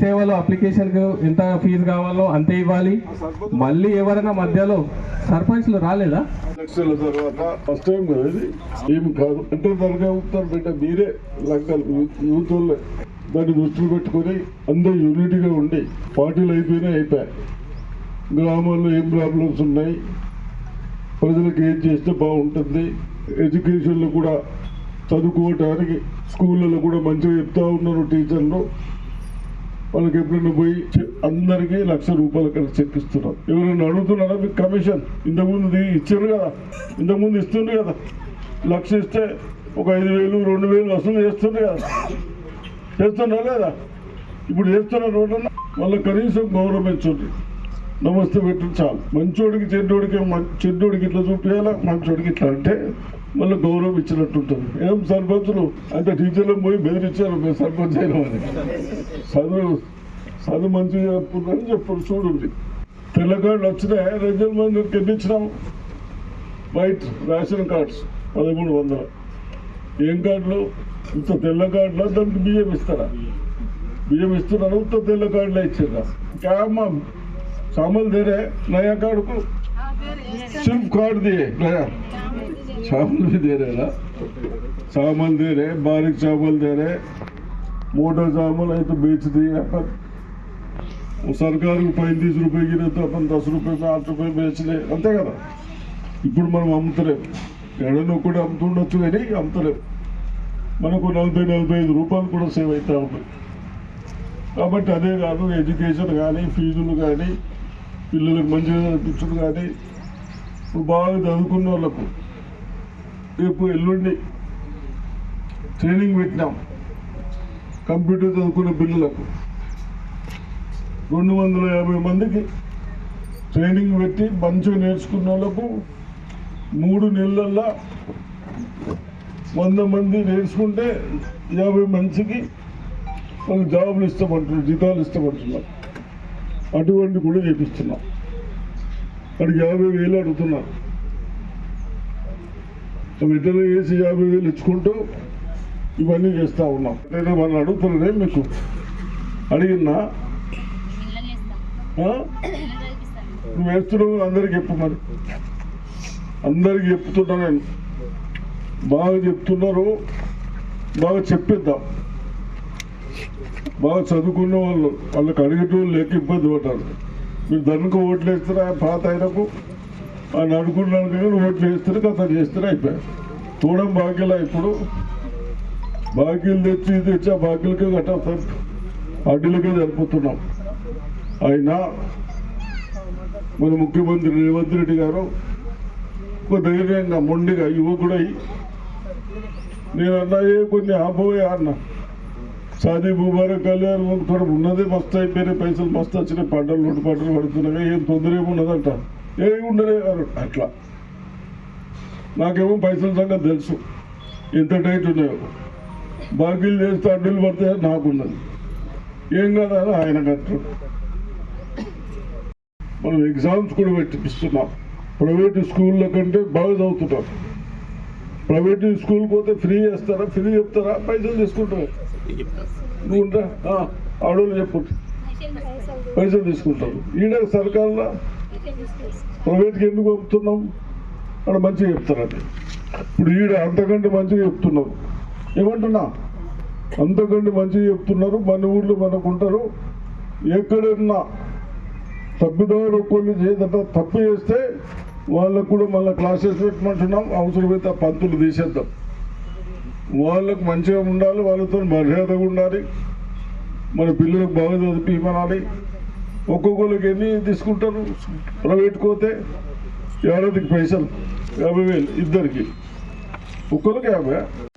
సేవలో అప్లికేషన్కు ఎంత ఫీజు కావాలో అంతే ఇవ్వాలి. మళ్ళీ ఎవరైనా మధ్యలో సర్పంచ్లు రాలేదా? ఎలక్షన్ల తర్వాత ఫస్ట్ టైం కదా ఇది, ఏమి కాదు అంటే తరగా ఉంటారు బిడ్డ మీరే లెక్కలు యూత్ వాళ్ళే దాన్ని దృష్టిలో పెట్టుకొని అందరూ యూనిటీగా ఉండి పార్టీలు అయిపోయాయి. గ్రామాల్లో ఏం ప్రాబ్లమ్స్ ఉన్నాయి, ప్రజలకు ఏం చేస్తే బాగుంటుంది, ఎడ్యుకేషన్లో కూడా చదువుకోవటానికి స్కూళ్ళలో కూడా మంచిగా చెప్తా ఉన్నారు టీచర్లు. వాళ్ళకి ఎప్పుడైనా పోయి అందరికీ ₹1,00,000 కలిసి చెక్కిస్తున్నారు. ఎవరైనా అడుగుతున్నారా మీకు కమిషన్? ఇంతకుముందు ఇచ్చారు కదా, ఇంతకుముందు ఇస్తుండే కదా, 1,00,000 ఇస్తే ఒక 5,000 2,000 వసూలు చేస్తుండే కదా, చేస్తున్నా లేదా? ఇప్పుడు చేస్తున్నారు. వాళ్ళకి కనీసం గౌరవించండి, నమస్తే పెట్టు చాలు. మంచోడికి చెడ్డోడికి ఇట్లా చూపించాలా, మంచోడికి ఇట్లా అంటే మళ్ళీ గౌరవం ఇచ్చినట్టు ఉంటుంది. ఏం సర్పంచులు అంత టీచర్లకు పోయి బెదిరించారు మేము సర్పంచ్ అయినామని. చదువు మంచిగా చెప్పుకుందని చెప్పారు. చూడండి, తెల్ల కార్డులు వచ్చినాయి, 2 మందికి ఎన్నిచ్చినాం వైట్ రేషన్ కార్డ్స్ 1,300. ఏం కార్డులు? ఇంత తెల్ల కార్డులో దానికి బియ్యం ఇస్తారా? బియ్యం ఇస్తున్నారు, ఇంత తెల్ల కార్డులో ఇచ్చారా? क्या चावल दे रहे नया कार्ड को, सिर्फ कार्ड दिए नया, चावल भी दे रहे ना, चावल दे रहे, बारीक चावल दे रहे, मोटा चावल है तो बेच दिए अपन। वो सरकार को 35 रुपए की तो अपन 10 रुपए में 8 रुपए बेच ले, अंते కదా. ఇప్పుడు మనం అమ్ముతలేం, ఎడనో కూడా అమ్ముతుండొచ్చు కానీ అమ్ముతలేం. మనకు 40-45 రూపాయలు కూడా సేవ్ అవుతా ఉంటుంది. కాబట్టి అదే కాదు, ఎడ్యుకేషన్ కానీ, ఫీజులు కానీ, పిల్లలకు మంచిగా చదివించడం కానీ, ఇప్పుడు బాగా చదువుకున్న వాళ్ళకు రేపు ఎల్లుండి ట్రైనింగ్ పెట్టినాం. కంప్యూటర్ చదువుకునే పిల్లలకు 250 మందికి ట్రైనింగ్ పెట్టి మంచిగా నేర్చుకున్న వాళ్ళకు 3 నెలల్లో 100 మంది నేర్చుకుంటే 50 మందికి వాళ్ళు జాబులు ఇష్టపడుతున్నారు, జీతాలు ఇష్టపడుతున్నారు. అటువంటి కూడా చేపిస్తున్నాం. వాడికి 50,000 అడుగుతున్నారు. వెంటనే వేసి 50,000 ఇచ్చుకుంటూ ఇవన్నీ చేస్తూ ఉన్నాం. నేను వాళ్ళు అడుగుతున్నారే, మీకు అడిగినా నువ్వు వేస్తున్నావు అందరికి చెప్పు. మరి అందరికి చెప్తున్నా నేను, బాగా చెప్తున్నారు, బాగా చెప్పిద్దాం. బాగా చదువుకున్న వాళ్ళకి అడిగేటోళ్ళు లేక ఇబ్బంది పడ్డారు. మీరు దానికి ఓట్లు వేస్తారా? పాత ఆయనకు ఆయన అనుకున్నాను కానీ ఓట్లు వేస్తారు, కథ చేస్తారు, అయిపోయారు. చూడడం బాకీలా. ఇప్పుడు బాకీలు తెచ్చి ఆ బాకీలకే కట్టాలి, అడ్డీలకే సరిపోతున్నాం. అయినా మన ముఖ్యమంత్రి రేవంత్ రెడ్డి గారు ఒక ధైర్యంగా మొండిగా యువకుడై, నేను అన్నాయే కొన్ని ఆపోయే అన్నా, షాదీ ముబారక్ కళ్యాణ్ కూడా ఉన్నదే మస్తు అయిపోయినాయి, పైసలు మస్తు వచ్చినాయి, పంటలు పడుతున్నాయి, ఏం తొందర ఏమున్నదంట, ఏమి ఉండలే అట్లా. నాకేమో పైసల సంగతి తెలుసు, ఎంత టైట్ ఉన్నాయో. బాకీలు చేస్తే అడ్డులు పడితే నాకున్నది, ఏం కదా ఆయన కట్టు. మనం ఎగ్జామ్స్ కూడా పెట్టిస్తున్నాం. ప్రైవేటు స్కూళ్ళ కంటే బాగా చదువుతున్నాం. ప్రైవేట్ స్కూల్కి పోతే ఫ్రీ చేస్తారా? ఫ్రీ చెప్తారా? పైసలు తీసుకుంటారా? నువ్వు ఉంటా ఆడోళ్ళు చెప్పు, పైసలు తీసుకుంటారు. ఈడ సర్కారులో ప్రైవేట్కి ఎందుకు పంపుతున్నాం? అక్కడ మంచిగా చెప్తారండి. ఇప్పుడు ఈడ అంతకంటే మంచిగా చెప్తున్నారు. ఏమంటున్నా, అంతకంటే మంచిగా చెప్తున్నారు. మన ఊళ్ళో మనకుంటారు. ఎక్కడన్నా తప్పిదారు ఒక్కళ్ళు చేత తప్పు చేస్తే వాళ్ళకు కూడా మళ్ళీ క్లాసెస్ పెట్టమంటున్నాం. అవసరమైతే పంతులు తీసేద్దాం. వాళ్ళకు మంచిగా ఉండాలి, వాళ్ళతో మర్యాదగా ఉండాలి, మన పిల్లలకు బాగా చదివిమనాలి. ఒక్కొక్కరికి ఎన్ని తీసుకుంటారు? ప్రైవేట్కి పోతే ఏడాదికి పైసలు 50,000 ఇద్దరికి, ఒక్కరికి 50.